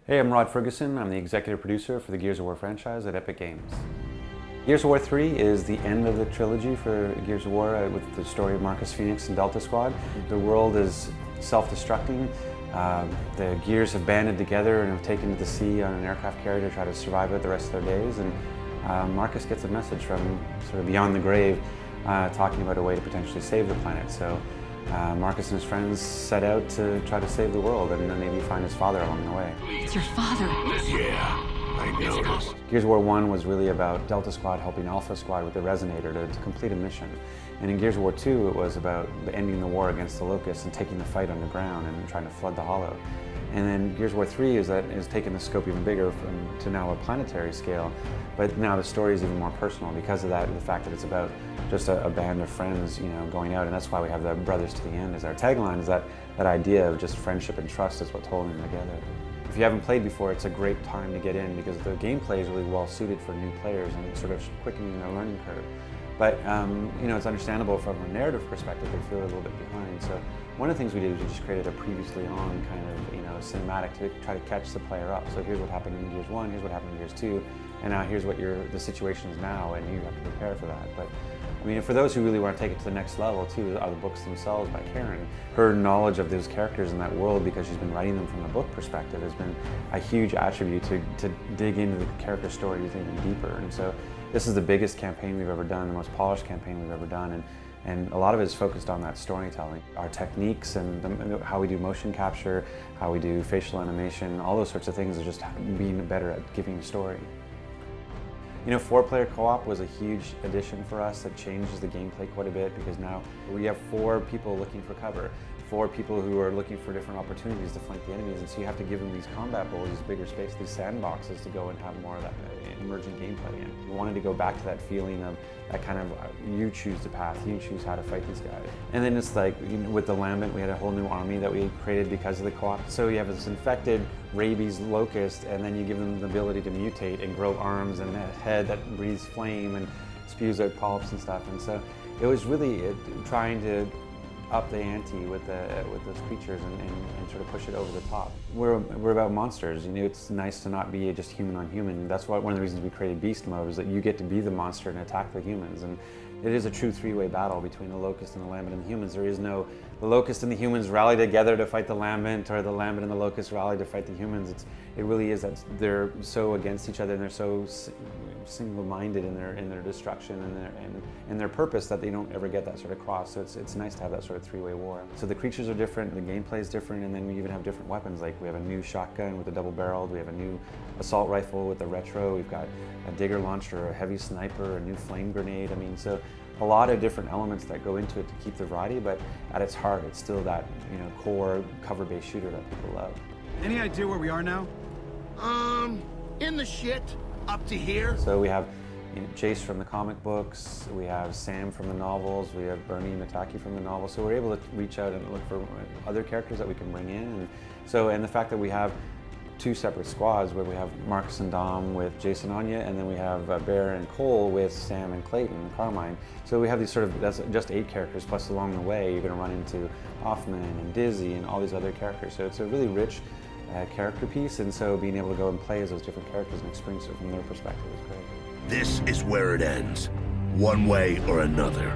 Hey, I'm Rod Fergusson. I'm the executive producer for the Gears of War franchise at Epic Games. Gears of War 3 is the end of the trilogy for Gears of War with the story of Marcus Phoenix and Delta Squad. The world is self-destructing. The Gears have banded together and have taken to the sea on an aircraft carrier to try to survive it the rest of their days. And Marcus gets a message from sort of beyond the grave talking about a way to potentially save the planet. So Marcus and his friends set out to try to save the world and then maybe find his father along the way. It's your father. Yeah, I noticed. Gears of War 1 was really about Delta Squad helping Alpha Squad with the Resonator to complete a mission. And in Gears of War 2, it was about ending the war against the Locusts and taking the fight underground and trying to flood the Hollow. And then Gears of War 3 is taking the scope even bigger to now a planetary scale. But now the story is even more personal because of that, the fact that it's about just a band of friends, going out. And that's why we have the brothers to the end as our tagline, is that idea of just friendship and trust is what's holding them together. If you haven't played before, it's a great time to get in because the gameplay is really well suited for new players and sort of quickening their learning curve. But it's understandable from a narrative perspective, they feel a little bit behind. So one of the things we did was we just created a previously on kind of cinematic to try to catch the player up. So here's what happened in Gears 1, here's what happened in Gears 2, and now here's what the situation is now, and you have to prepare for that. But I mean, for those who really want to take it to the next level too, are the books themselves by Karen. Her knowledge of those characters in that world, because she's been writing them from a book perspective, has been a huge attribute to dig into the character story even deeper. And so this is the biggest campaign we've ever done, the most polished campaign we've ever done, and a lot of it is focused on that storytelling. Our techniques and how we do motion capture, how we do facial animation, all those sorts of things are just being better at giving a story. Four-player co-op was a huge addition for us that changes the gameplay quite a bit because now we have 4 people looking for cover, 4 people who are looking for different opportunities to flank the enemies, and so you have to give them these combat bowls, these bigger space, these sandboxes to go and have more of that emerging gameplay in. We wanted to go back to that feeling of that kind of, you choose the path, you choose how to fight these guys. And then it's like, with the Lambent, we had a whole new army that we created because of the co-op. So you have this infected rabies locust, and then you give them the ability to mutate and grow arms and a head that breathes flame and spews out polyps and stuff. And so it was really trying to up the ante with those creatures and sort of push it over the top. We're about monsters. It's nice to not be just human on human. That's one of the reasons we created Beast Mode, is that you get to be the monster and attack the humans. And it is a true 3-way battle between the Locust and the Lambent and the humans. There is no, the Locust and the humans rally together to fight the Lambent, or the Lambent and the Locust rally to fight the humans. It really is that they're so against each other and they're so single-minded in their destruction and their purpose that they don't ever get that sort of cross. So it's nice to have that sort of 3-way war. So the creatures are different, the gameplay is different, and then we even have different weapons. Like we have a new shotgun with a double-barreled, we have a new assault rifle with a retro, we've got a digger launcher, a heavy sniper, a new flame grenade. I mean, so a lot of different elements that go into it to keep the variety, but at its heart, it's still that core cover-based shooter that people love. Any idea where we are now? In the shit, up to here. So we have Jace from the comic books, we have Sam from the novels, we have Bernie Mataki from the novels, so we're able to reach out and look for other characters that we can bring in. And the fact that we have 2 separate squads, where we have Marcus and Dom with Jason Anya, and then we have Bear and Cole with Sam and Clayton and Carmine. So we have these that's just 8 characters, plus along the way you're going to run into Hoffman and Dizzy and all these other characters. So it's a really rich character piece, and so being able to go and play as those different characters and experience it from their perspective is great. This is where it ends, one way or another.